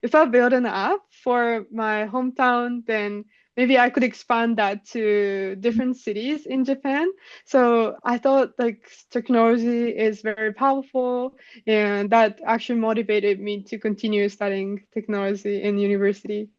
if I build an app for my hometown, then maybe I could expand that to different cities in Japan. So I thought like technology is very powerful, and that actually motivated me to continue studying technology in university.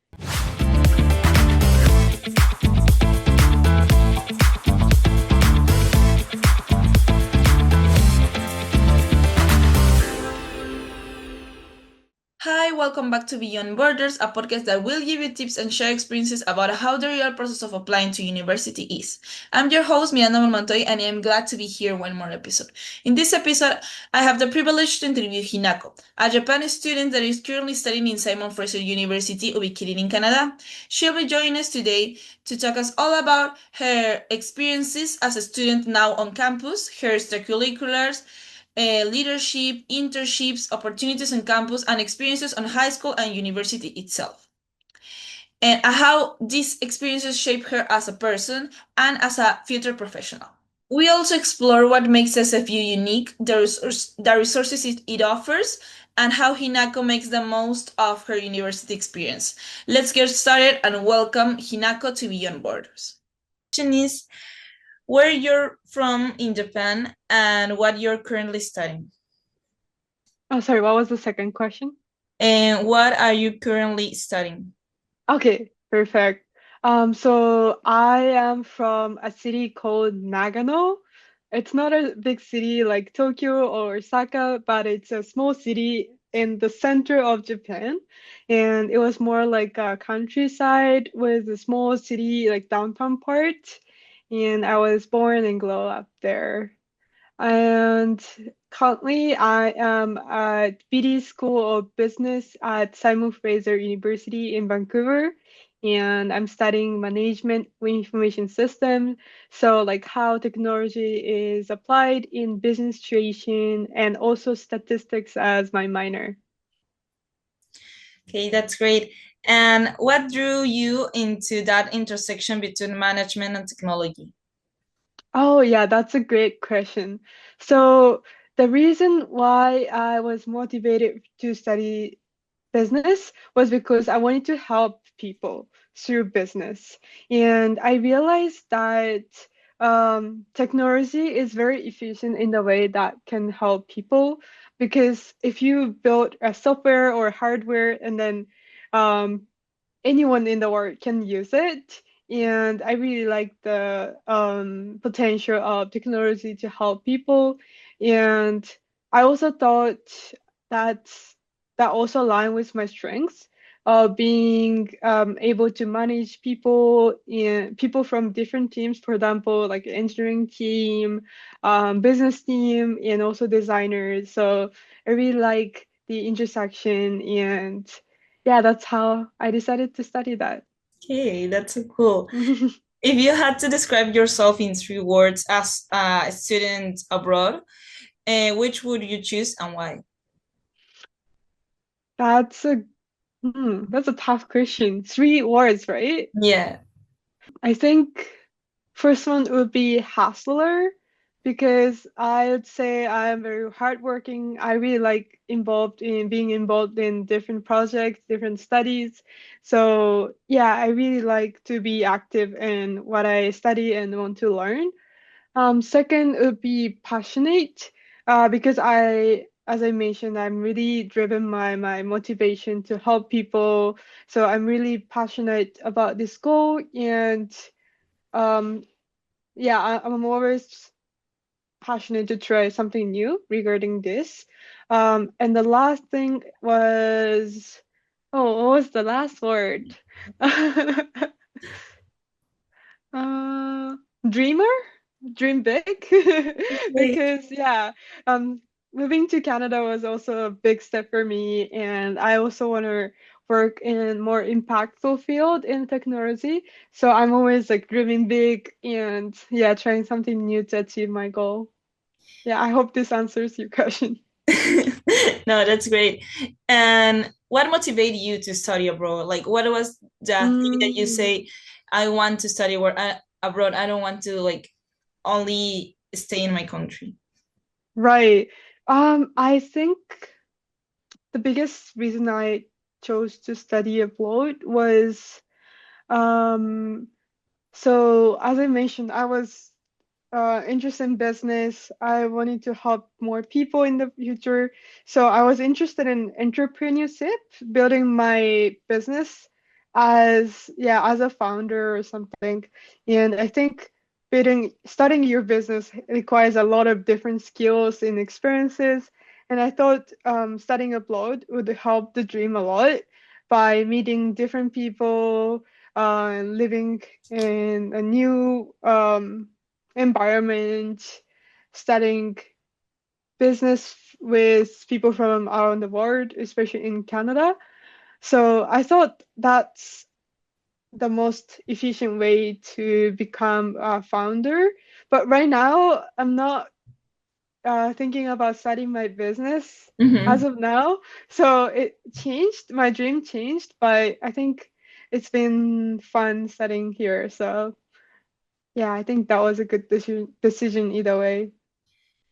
Hi, welcome back to Beyond Borders, a podcast that will give you tips and share experiences about how the real process of applying to university is. I'm your host, Miranda Montoy, and I am glad to be here one more episode. In this episode, I have the privilege to interview Hinako, a Japanese student that is currently studying in Simon Fraser University, located in Canada. She'll be joining us today to talk us all about her experiences as a student now on campus, her extracurriculars, leadership, internships, opportunities on campus, and experiences on high school and university itself. And how these experiences shape her as a person and as a future professional. We also explore what makes SFU unique, the resources it offers, and how Hinako makes the most of her university experience. Let's get started and welcome Hinako to Beyond Borders. Question is where you're from in Japan and what you're currently studying. Oh, sorry, what was the second question? And what are you currently studying? Okay, perfect. So I am from a city called Nagano. It's not a big city like Tokyo or Osaka, but it's a small city in the center of Japan. And it was more like a countryside with a small city, like downtown part. And I was born and grew up there. And currently, I am at BD School of Business at Simon Fraser University in Vancouver, and I'm studying management with information systems. So, like how technology is applied in business situation, and also statistics as my minor. Okay, that's great. And what drew you into that intersection between management and technology? Oh, yeah, that's a great question. So, the reason why I was motivated to study business was because I wanted to help people through business. And I realized that technology is very efficient in the way that can help people. Because if you build a software or hardware and then um, anyone in the world can use it. And I really like the potential of technology to help people. And I also thought that that also aligned with my strengths of being able to manage people and people from different teams, for example, like engineering team, business team, and also designers. So I really like the intersection and yeah, that's how I decided to study that. Okay, that's so cool. If you had to describe yourself in 3 words as a student abroad, which would you choose and why? That's a that's a tough question. 3 words, right? Yeah. I think first one would be hustler because I would say I'm very hardworking. I really like involved in being involved in different projects, different studies. So yeah, I really like to be active in what I study and want to learn. Second would be passionate, because as I mentioned, I'm really driven by my motivation to help people. So I'm really passionate about this goal, and um, yeah, I'm always passionate to try something new regarding this. And the last thing was, oh, what was the last word? Uh, dreamer, dream big, Okay. because yeah, um, moving to Canada was also a big step for me, and I also want to work in more impactful field in technology. So I'm always like dreaming big and yeah, trying something new to achieve my goal. Yeah, I hope this answers your question. No, that's great. And what motivated you to study abroad? Like, what was the thing that you Mm, say, I want to study abroad. I don't want to like only stay in my country. right. I think the biggest reason I chose to study abroad was um, so as I mentioned, I was interested in business. I wanted to help more people in the future. So I was interested in entrepreneurship, building my business as a founder or something. And I think starting your business requires a lot of different skills and experiences. And I thought studying abroad would help the dream a lot by meeting different people, living in a new environment, studying business with people from around the world, especially in Canada. So I thought that's the most efficient way to become a founder. But right now, I'm not thinking about starting my business Mm-hmm. as of now. So it changed, my dream changed, but I think it's been fun studying here. So yeah, I think that was a good decision either way.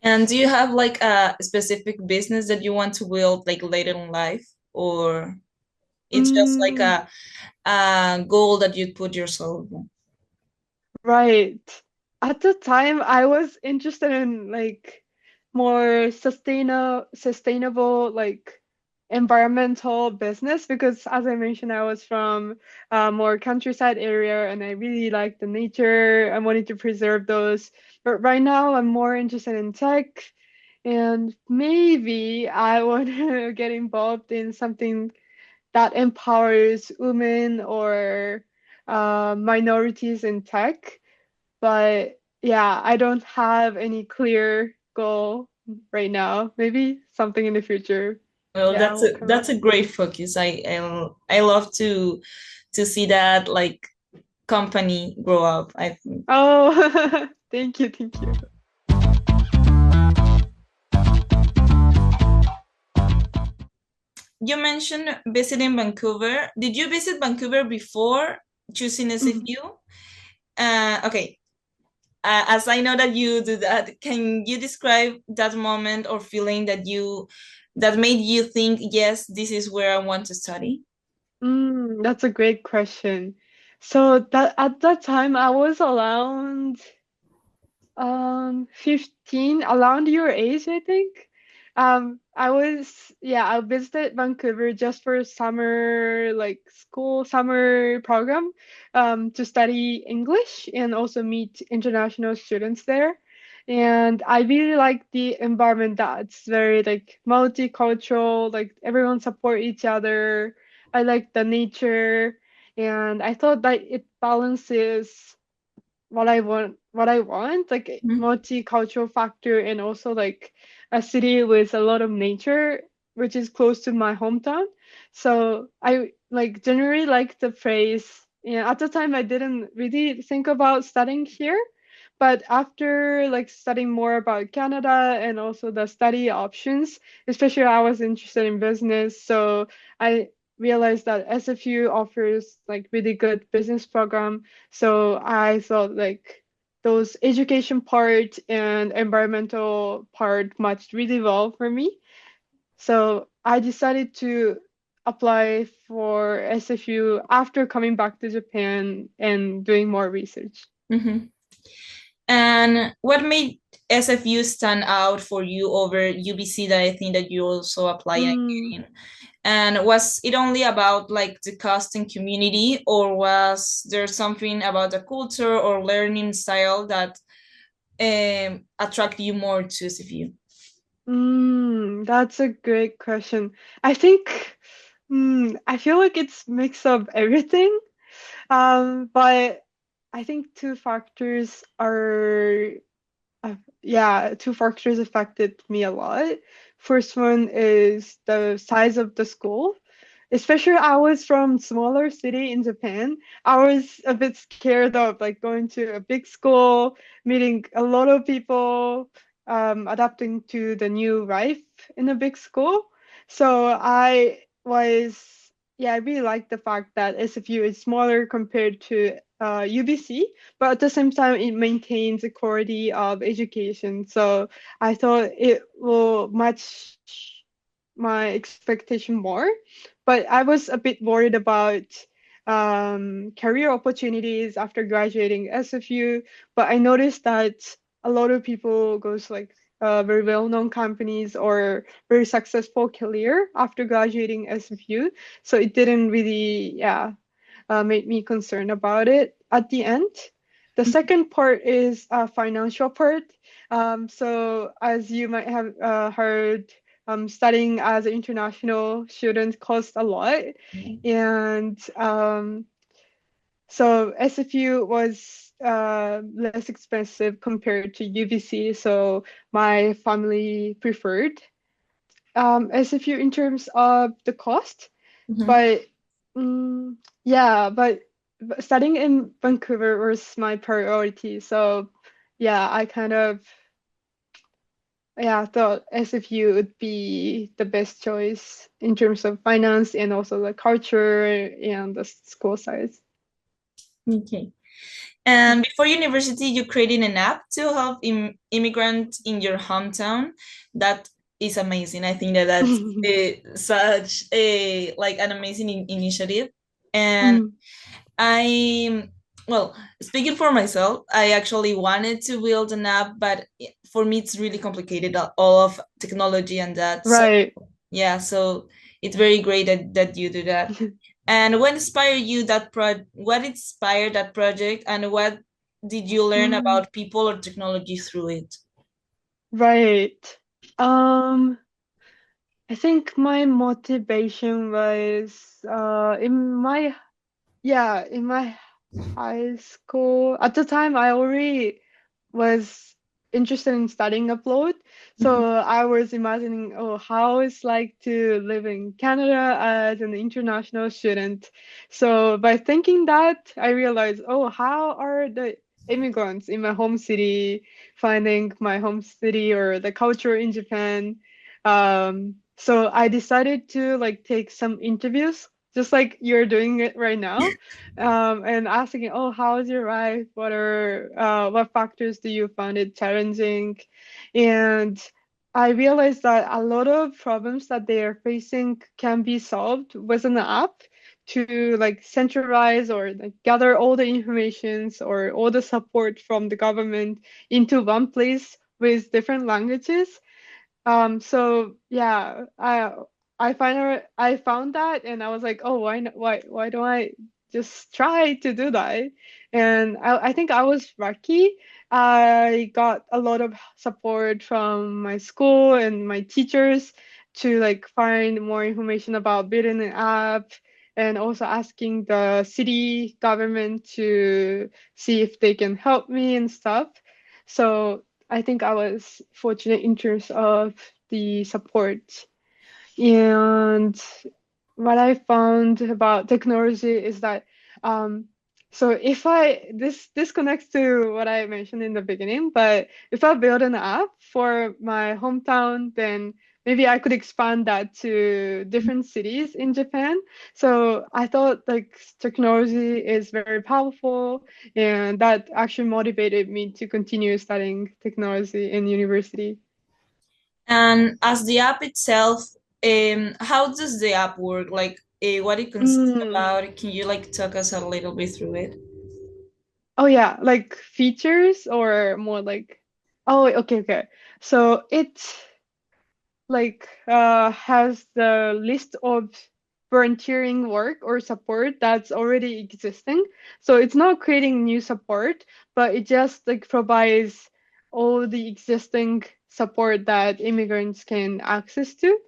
And do you have like a specific business that you want to build like later in life, or it's just like Mm, a goal that you put yourself? right. At the time, I was interested in like more sustainable like environmental business because as I mentioned, I was from a more countryside area and I really like the nature. I wanted to preserve those. But right now, I'm more interested in tech and maybe I want to get involved in something that empowers women or minorities in tech. But yeah, I don't have any clear goal right now. Maybe something in the future. Well, Yeah, that's will a come up. that's a great focus. I love to see that like company grow up, I think. Oh, thank you, thank you. You mentioned visiting Vancouver. Did you visit Vancouver before choosing Mhm. SFU? Okay. As I know that you do that, can you describe that moment or feeling that made you think, yes, this is where I want to study? That's a great question. So that at that time I was around 15, around your age, I think. I visited Vancouver just for summer, like school summer program, to study English and also meet international students there. And I really like the environment that's very like multicultural, like everyone support each other. I like the nature, and I thought that it balances what I want, like a Mhm. multicultural factor and also like a city with a lot of nature, which is close to my hometown. So I like generally like the place. Yeah, at the time I didn't really think about studying here, but after like studying more about Canada and also the study options, especially I was interested in business, so I realized that SFU offers like really good business program. So I thought like those education part and environmental part matched really well for me. So I decided to apply for SFU after coming back to Japan and doing more research. Mhm. And what made SFU stand out for you over UBC that I think that you also apply Mm. again? And was it only about like the cost and community, or was there something about the culture or learning style that attract you more to SFU? That's a great question. I think, I feel like it's mix of everything. But I think two factors affected me a lot. First one is the size of the school. Especially I was from smaller city in Japan. I was a bit scared of like going to a big school, meeting a lot of people, adapting to the new life in a big school. So I really like the fact that SFU is smaller compared to UBC, but at the same time it maintains the quality of education. So I thought it will match my expectation more. but I was a bit worried about career opportunities after graduating SFU. But I noticed that a lot of people goes to like very well-known companies or very successful career after graduating SFU. So it didn't really, yeah, made me concerned about it at the end. The second part is financial part. So as you might have heard, studying as an international student costs a lot, and so SFU was less expensive compared to UBC. So my family preferred SFU in terms of the cost. Mhm. But mm, yeah, but studying in Vancouver was my priority. So yeah, I kind of yeah thought SFU would be the best choice in terms of finance and also the culture and the school size. Okay. And before university, you created an app to help immigrants in your hometown. That is amazing. I think that that's such a like an amazing initiative. And Mm, I, well, speaking for myself, I actually wanted to build an app, but for me, it's really complicated, all of technology and that. So right. yeah, so it's very great that you do that. And what inspired that project, and what did you learn Mm, about people or technology through it? right. Um, I think my motivation was in my high school. At the time, I already was interested in studying abroad. Mhm. So I was imagining, oh, how it's like to live in Canada as an international student. So by thinking that, I realized, oh, how are the immigrants in my home city finding my home city or the culture in Japan? So I decided to like take some interviews, just like you're doing it right now, and asking, oh, how's your life? What factors do you find it challenging? And I realized that a lot of problems that they are facing can be solved with an app to like centralize or like gather all the informations or all the support from the government into one place with different languages. So yeah, I found that and I was like, oh, why don't I just try to do that? And I think I was lucky. I got a lot of support from my school and my teachers to like find more information about building an app and also asking the city government to see if they can help me and stuff. So I think I was fortunate in terms of the support. And what I found about technology is that so if I this connects to what I mentioned in the beginning, but if I build an app for my hometown, then maybe I could expand that to different cities in Japan. So I thought like technology is very powerful, and that actually motivated me to continue studying technology in university. And as the app itself, how does the app work? Like, what it consists Mm. about? Can you like talk us a little bit through it? Oh yeah, like features or more like oh okay okay. So it like has the list of volunteering work or support that's already existing. So it's not creating new support, but it just like provides all the existing support that immigrants can access to.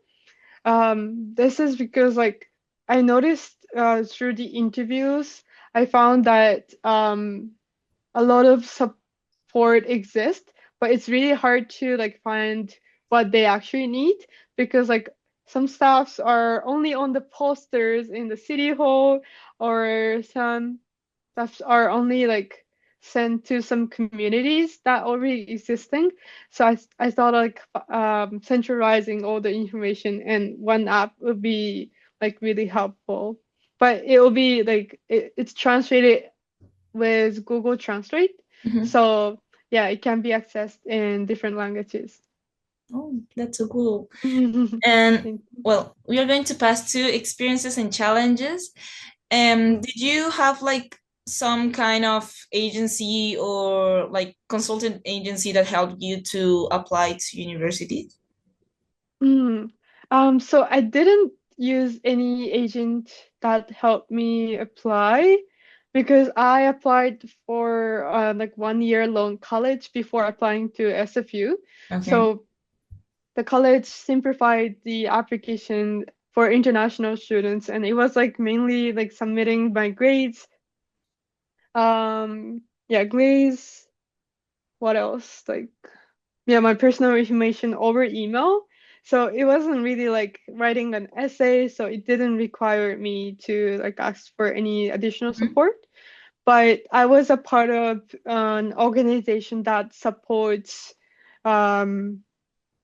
This is because like I noticed through the interviews, I found that a lot of support exists, but it's really hard to like find what they actually need because like some staffs are only on the posters in the city hall or some stuffs are only like sent to some communities that already existing. So I thought like centralizing all the information in one app would be like really helpful. But it will be like it's translated with Google Translate. Mhm. So yeah, it can be accessed in different languages. Oh, that's so cool. Thank And you. well, we are going to pass to experiences and challenges. Did you have like some kind of agency or like consultant agency that helped you to apply to university? Mm. So I didn't use any agent that helped me apply because I applied for like 1 year long college before applying to SFU. Okay. So the college simplified the application for international students, and it was like mainly like submitting my grades. Yeah, grades. What else? Like, yeah, my personal information over email. So it wasn't really like writing an essay, so it didn't require me to like ask for any additional Mhm. support. But I was a part of an organization that supports um,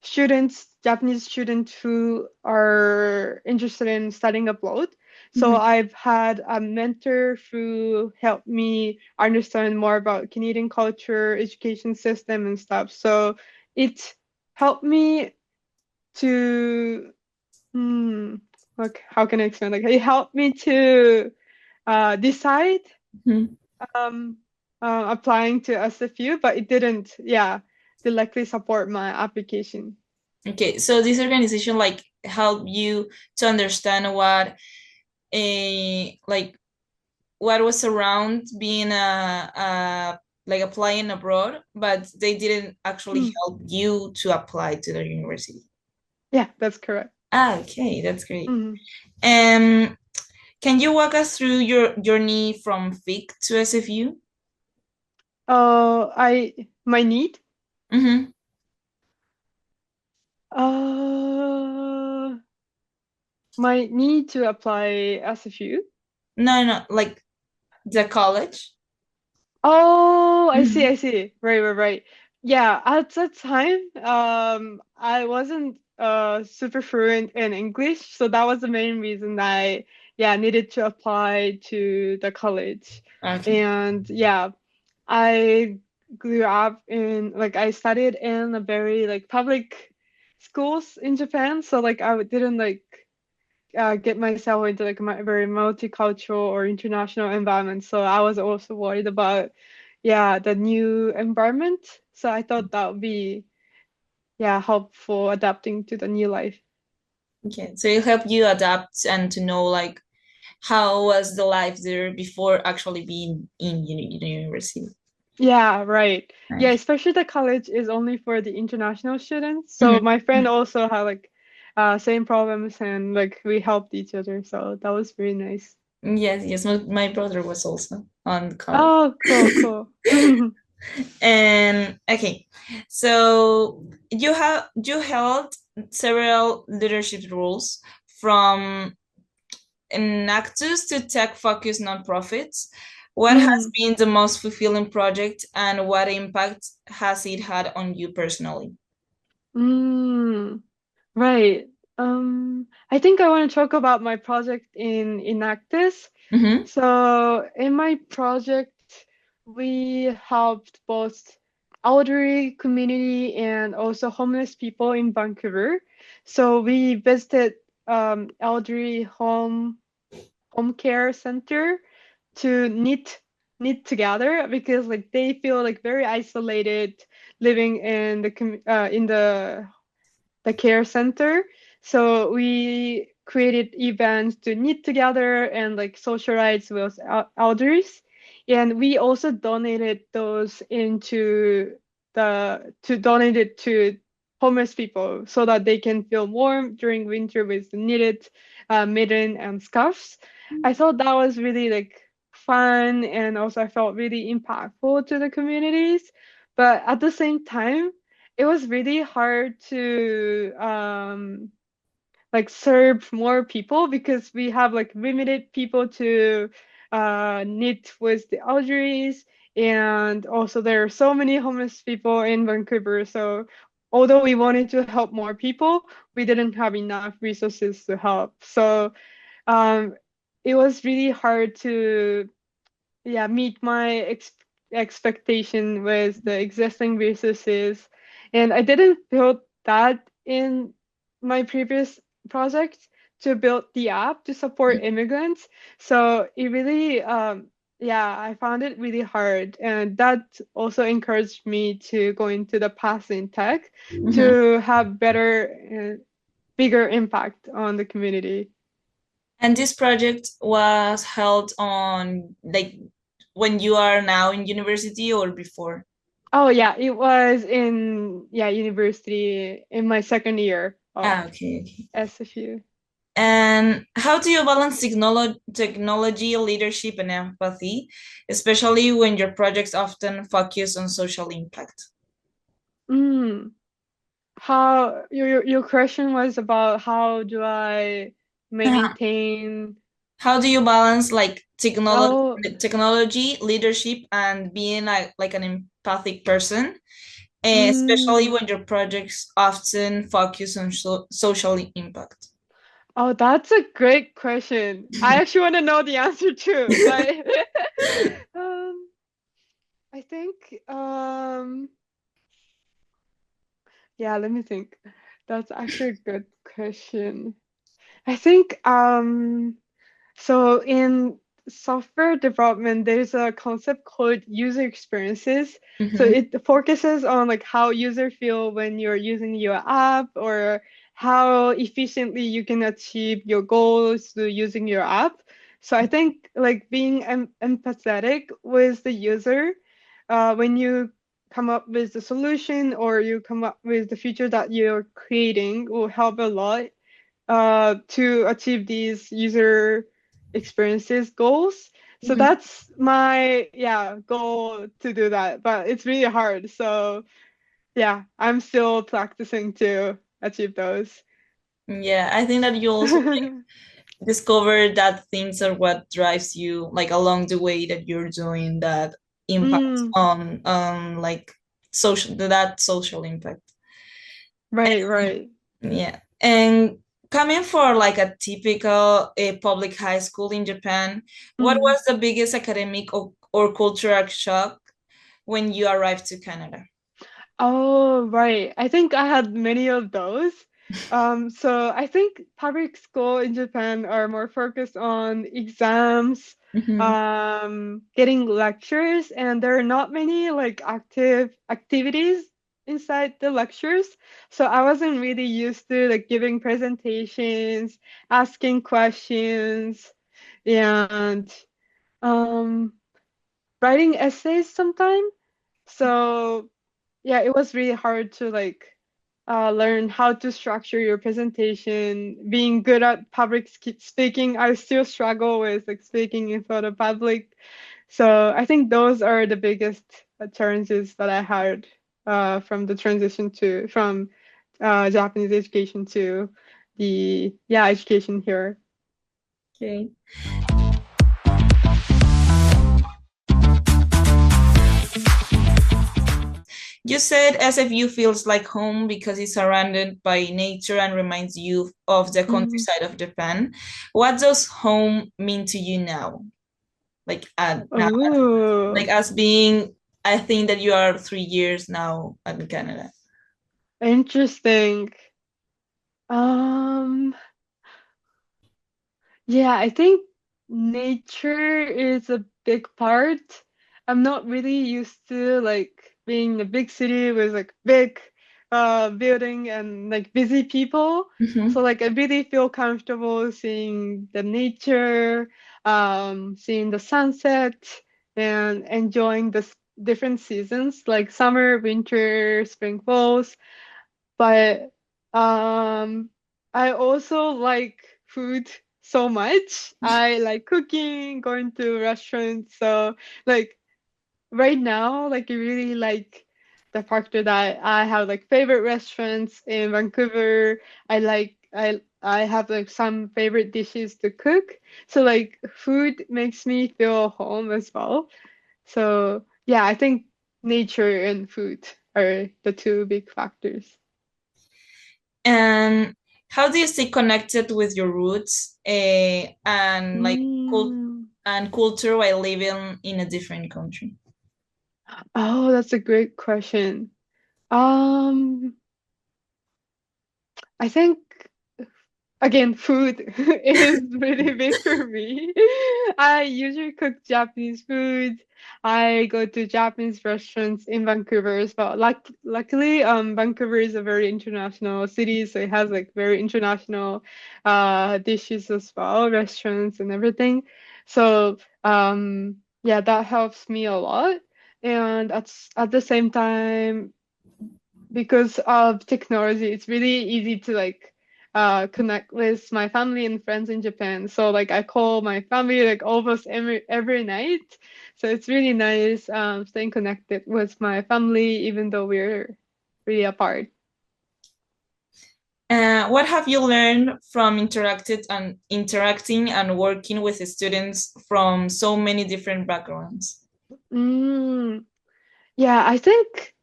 students, Japanese students who are interested in studying abroad. So Mhm. I've had a mentor who helped me understand more about Canadian culture, education system, and stuff. So it helped me to, like, how can I explain? Like, it helped me to decide Mhm. um, applying to SFU, but it didn't, yeah, directly support my application. Okay, so this organization like help you to understand what a like what was around being a like applying abroad, but they didn't actually Mm. help you to apply to the university. Yeah, that's correct. Ah, okay, that's great. Mhm. Um, can you walk us through your journey from FIC to SFU? I my need. Mm-hmm. Uh, my need to apply SFU. No, no, like the college. Oh, I see, Mm-hmm. I see. Right, right, right. Yeah, at that time, I wasn't super fluent in English, so that was the main reason I, yeah, needed to apply to the college. Okay. And yeah, I grew up in like I studied in a very like public schools in Japan, so like I didn't like get myself into like a very multicultural or international environment. So I was also worried about yeah the new environment. So I thought that would be yeah helpful adapting to the new life. Okay. So it helped you adapt and to know like how was the life there before actually being in university. Yeah, right. Yeah, Okay. especially the college is only for the international students. So Mhm. my friend also had like same problems and like we helped each other. So that was very nice. Yes, yes. My brother was also on college. Oh, cool, cool. And okay, so you held several leadership roles from Nactus to tech-focused nonprofits. What has Mm, been the most fulfilling project and what impact has it had on you personally? mm. Right. I think I want to talk about my project in Enactus. Mm-hmm. So in my project, we helped both elderly community and also homeless people in Vancouver. So we visited elderly home care center to knit together because like they feel like very isolated living in the care center. So we created events to knit together and like socialize with elders. And we also donated those into to donate it to homeless people so that they can feel warm during winter with the knitted mitten and scarves. I thought that was really like fun and also I felt really impactful to the communities. But at the same time, it was really hard to like serve more people because we have like limited people to knit with the elderlies, and also there are so many homeless people in Vancouver. So although we wanted to help more people, we didn't have enough resources to help. So um, it was really hard to yeah meet my expectation with the existing resources, and I didn't feel that in my previous project to build the app to support immigrants. So it really, yeah, I found it really hard. And that also encouraged me to go into the path in tech Mhm. to have better, bigger impact on the community. And this project was held on like when you are now in university or before? Oh yeah, it was in yeah university in my second year of Okay, okay. SFU. And how do you balance technology, leadership, and empathy, especially when your projects often focus on social impact? Mm. How your question was about how do I Uh, maintain How do you balance like oh technology, leadership, and being like an empathic person, especially mm, when your projects often focus on social impact? oh that's a great question. I actually want to know the answer too, but um I think yeah, let me think. That's actually a good question. I think so in software development, there's a concept called user experiences. So Mm-hmm. it focuses on like how user feel when you're using your app or how efficiently you can achieve your goals through using your app. So I think like being empathetic with the user, when you come up with the solution or you come up with the feature that you're creating will help a lot to achieve these user experiences goals. So that's my yeah goal to do that, but it's really hard. So yeah, I'm still practicing to achieve those. Yeah, I think that you also discover that things are what drives you like along the way that you're doing that impact Mm, on like social impact. right, right. Yeah. And coming for like a typical public high school in Japan, what Mm. was the biggest academic or cultural shock when you arrived to Canada? Oh, right. I think I had many of those. So I think public school in Japan are more focused on exams, Mm-hmm. getting lectures, and there are not many like active activities inside the lectures. So I wasn't really used to like giving presentations, asking questions, and um, writing essays sometimes. So yeah, it was really hard to like learn how to structure your presentation. Being good at public speaking, I still struggle with like speaking in front of public. So I think those are the biggest challenges that I had from the transition to from Japanese education to the yeah education here. Okay. You said SFU feels like home because it's surrounded by nature and reminds you of the Mm. countryside of Japan. What does home mean to you now? Like now, like Ooh, as being, I think that you are 3 years now in Canada. interesting. Um, Yeah, I think nature is a big part. I'm not really used to like being in a big city with like big building and like busy people. So Mhm. like I really feel comfortable seeing the nature, seeing the sunset and enjoying the different seasons like summer, winter, spring, falls. But I also like food so much. I like cooking, going to restaurants. So like right now, like I really like the factor that I have like favorite restaurants in Vancouver. I have like some favorite dishes to cook. So like food makes me feel home as well. So yeah, I think nature and food are the two big factors. And how do you stay connected with your roots and like Mm. culture while living in a different country? Oh, that's a great question. Um, I think again, food is really big for me. I usually cook Japanese food. I go to Japanese restaurants in Vancouver as well. Luckily, Vancouver is a very international city, so it has like very international dishes as well, restaurants and everything. So yeah, that helps me a lot. And at the same time, because of technology, it's really easy to like connect with my family and friends in Japan. So like I call my family like almost every night. So it's really nice staying connected with my family even though we're really apart. What have you learned from interacting and working with students from so many different backgrounds? Mm, yeah, I think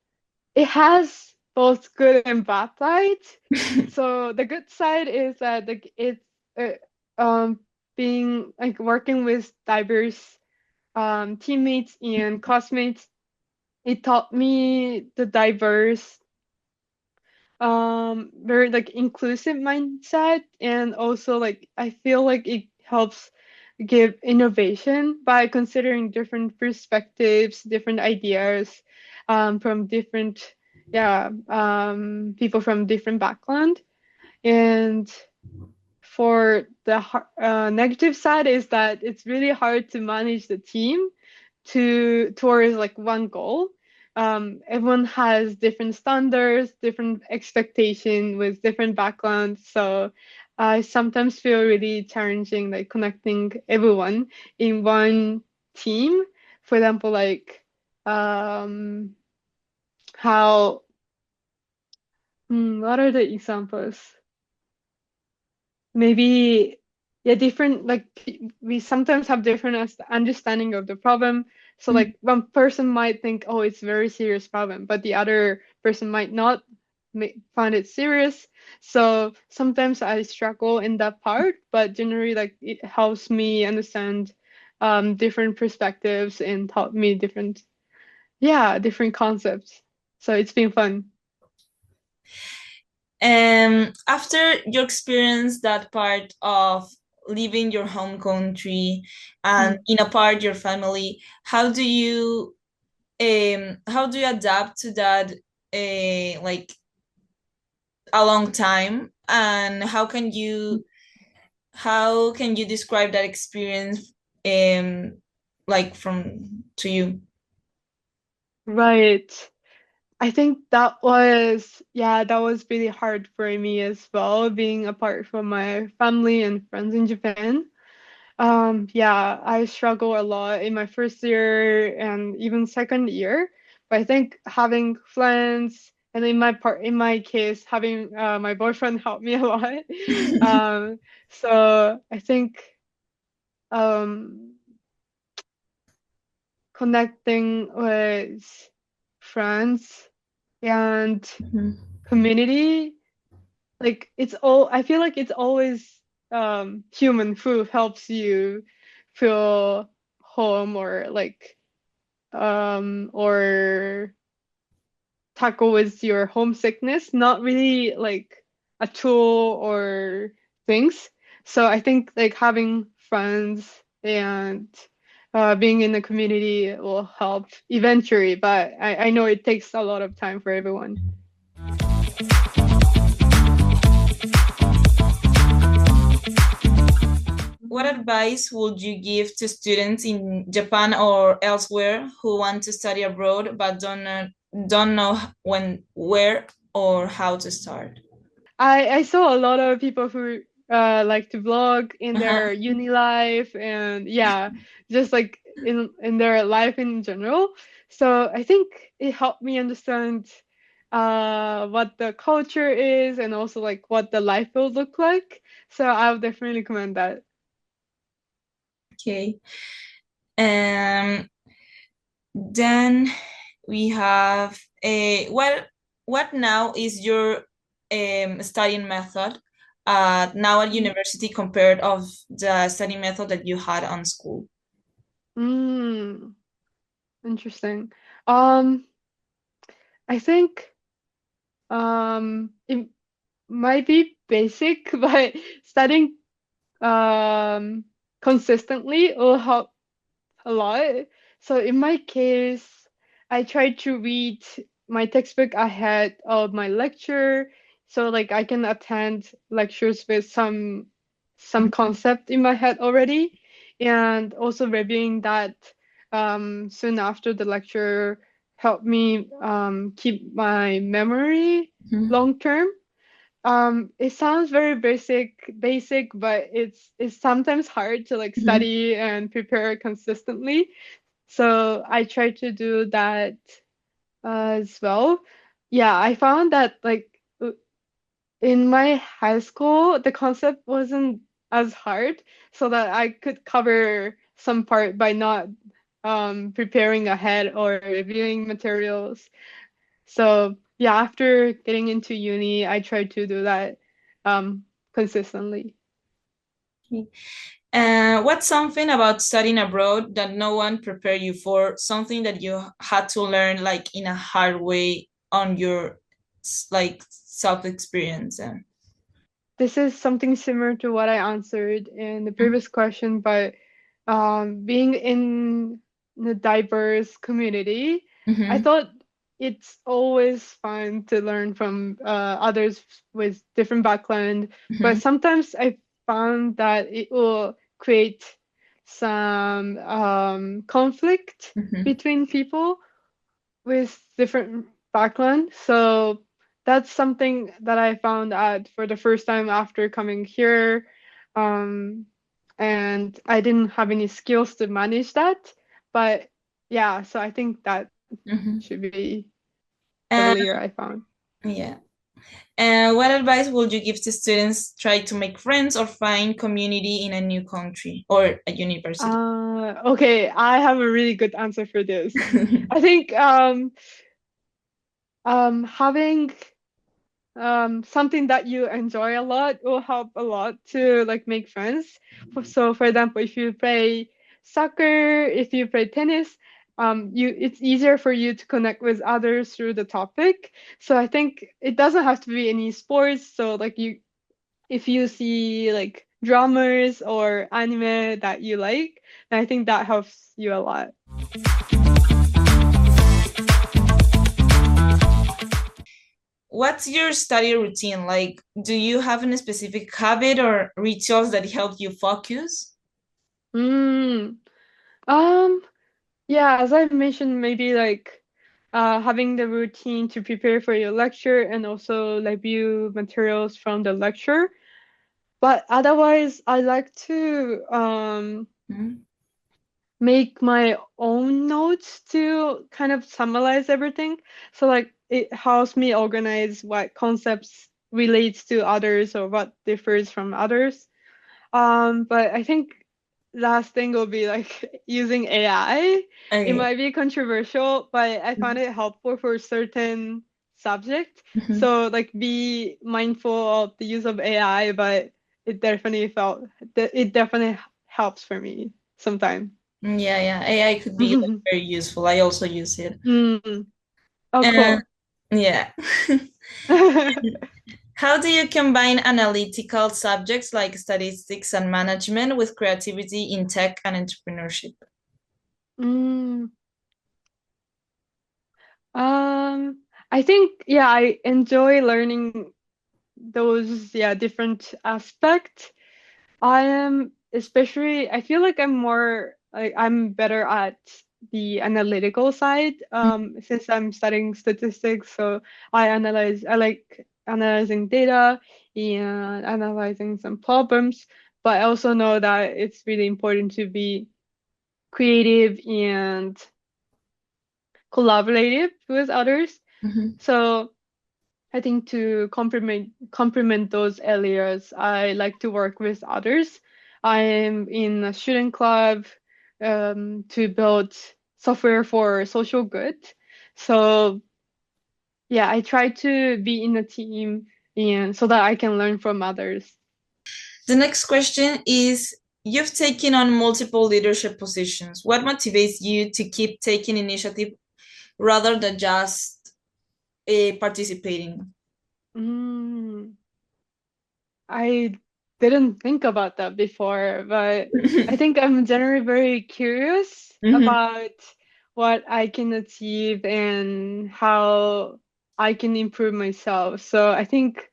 it has both good and bad sides. So the good side is that like it's uh, being like working with diverse teammates and classmates. It taught me the diverse, very like inclusive mindset, and also like I feel like it helps give innovation by considering different perspectives, different ideas, from different, yeah, people from different background. And for the negative side is that it's really hard to manage the team towards like one goal. Everyone has different standards, different expectation with different backgrounds. So I sometimes feel really challenging like connecting everyone in one team. For example, like um, how what are the examples? Maybe yeah, different like we sometimes have different understanding of the problem. So like one person might think, oh, it's a very serious problem, but the other person might not find it serious. So sometimes I struggle in that part, but generally like it helps me understand different perspectives and taught me different, yeah, different concepts. So it's been fun. After you experience that part of leaving your home country and Mm. in a part your family, how do you adapt to that like a long time, and how can you describe that experience like from to you? Right. I think that was, yeah, that was really hard for me as well, being apart from my family and friends in Japan. Yeah, I struggle a lot in my first year and even second year. But I think having friends and in my case, having my boyfriend helped me a lot. Um, so I think um, connecting with friends and Mhm. community, like it's all I feel like it's always human who helps you feel home or like or tackle with your homesickness, not really like a tool or things. So I think like having friends and being in the community will help eventually, but I know it takes a lot of time for everyone. What advice would you give to students in Japan or elsewhere who want to study abroad but don't know where or how to start? I saw a lot of people who like to vlog in Uh-huh. their uni life and yeah, just like in their life in general. So I think it helped me understand what the culture is and also like what the life will look like. So I would definitely recommend that. Okay. Um, then we have what now is your studying method now at university compared of the study method that you had on school? Mm, interesting. Um, I think it might be basic, but studying um consistently will help a lot. So in my case, I try to read my textbook ahead of my lecture, so like I can attend lectures with some concept in my head already, and also reviewing that soon after the lecture help me keep my memory Mhm. long term. It sounds very basic, but it's sometimes hard to like Mhm. study and prepare consistently. So I try to do that as well. Yeah, I found that like in my high school, the concept wasn't as hard, so that I could cover some part by not preparing ahead or reviewing materials. So yeah, after getting into uni, I tried to do that consistently. Okay. What's something about studying abroad that no one prepared you for? Something that you had to learn like in a hard way on your like self experience. This is something similar to what I answered in the previous question, but being in a diverse community, I Mm-hmm. thought it's always fun to learn from others with different background, Mm-hmm. but sometimes I found that it will create some conflict Mm-hmm. between people with different background. So that's something that I found out for the first time after coming here. Um, and I didn't have any skills to manage that. But yeah, so I think that Mm-hmm. should be the And layer I found. yeah. And what advice would you give to students try to make friends or find community in a new country or a university? Okay, I have a really good answer for this. I think having something that you enjoy a lot will help a lot to like make friends. So for example, if you play soccer, if you play tennis, you it's easier for you to connect with others through the topic. So I think it doesn't have to be any sports. So like you, if you see like dramas or anime that you like, then I think that helps you a lot. What's your study routine like? Do you have a specific habit or rituals that help you focus? Mm. Um, Yeah, as I mentioned, maybe like having the routine to prepare for your lecture and also like view materials from the lecture. But otherwise, I like to Mhm. make my own notes to kind of summarize everything. So like it helps me organize what concepts relates to others or what differs from others. But I think last thing will be like using AI. It Okay. might be controversial, but I found it helpful for certain subject. Mhm. So like be mindful of the use of AI, but it definitely felt it definitely helps for me sometimes. Yeah, yeah. AI could be like very useful. I also use it. Mm. Oh, And cool. yeah. How do you combine analytical subjects like statistics and management with creativity in tech and entrepreneurship? Mm. I think yeah, I enjoy learning those different aspects. I am especially I feel like I'm more like I'm better at the analytical side since I'm studying statistics, so I like analyzing data and analyzing some problems, but I also know that it's really important to be creative and collaborative with others. Mhm. So I think to complement those areas, I like to work with others. I am in a student club to build software for social good. So yeah, I try to be in a team and so that I can learn from others. The next question is, you've taken on multiple leadership positions. What motivates you to keep taking initiative rather than just participating? Mm. I didn't think about that before, but I think I'm generally very curious Mhm. about what I can achieve and how I can improve myself. So I think,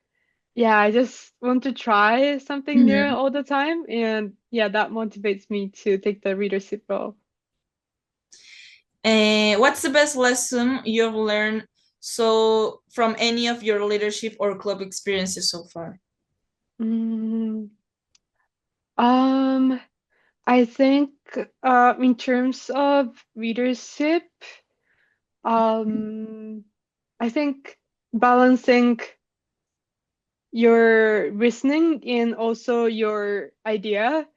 yeah, I just want to try something new Mhm. all the time. And yeah, that motivates me to take the leadership role. What's the best lesson you've learned so from any of your leadership or club experiences so far? Mm, um, I think in terms of leadership, Um, I think balancing your listening and also your idea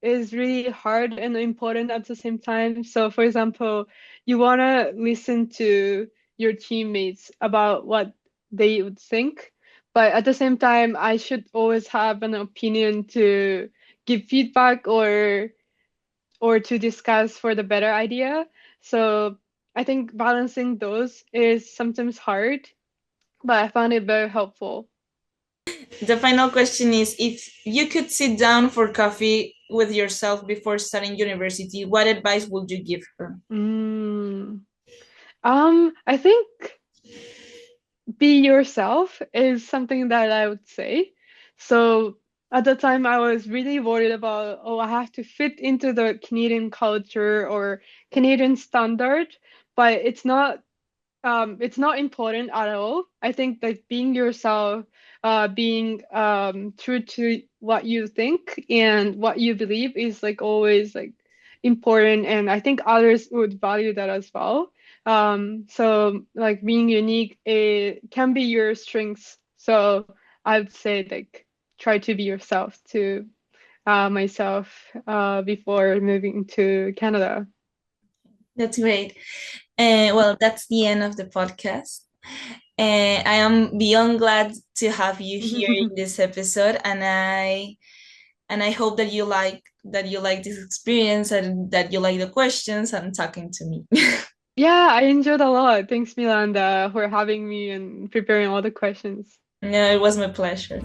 is really hard and important at the same time. So, for example, you want to listen to your teammates about what they would think, but at the same time, I should always have an opinion to give feedback or to discuss for the better idea. So I think balancing those is sometimes hard, but I found it very helpful. The final question is if you could sit down for coffee with yourself before starting university, what advice would you give her? Mm. I think be yourself is something that I would say. So at the time, I was really worried about, oh, I have to fit into the Canadian culture or Canadian standard, but it's not important at all. I think like being yourself, being true to what you think and what you believe is like always like important, and I think others would value that as well. So like being unique, it can be your strengths. So I would say like try to be yourself to myself before moving to Canada. That's great. Well, that's the end of the podcast. I am beyond glad to have you here in this episode, and I hope that you like this experience and that you like the questions and talking to me. Yeah, I enjoyed a lot. Thanks, Milanda, for having me and preparing all the questions. Yeah, it was my pleasure.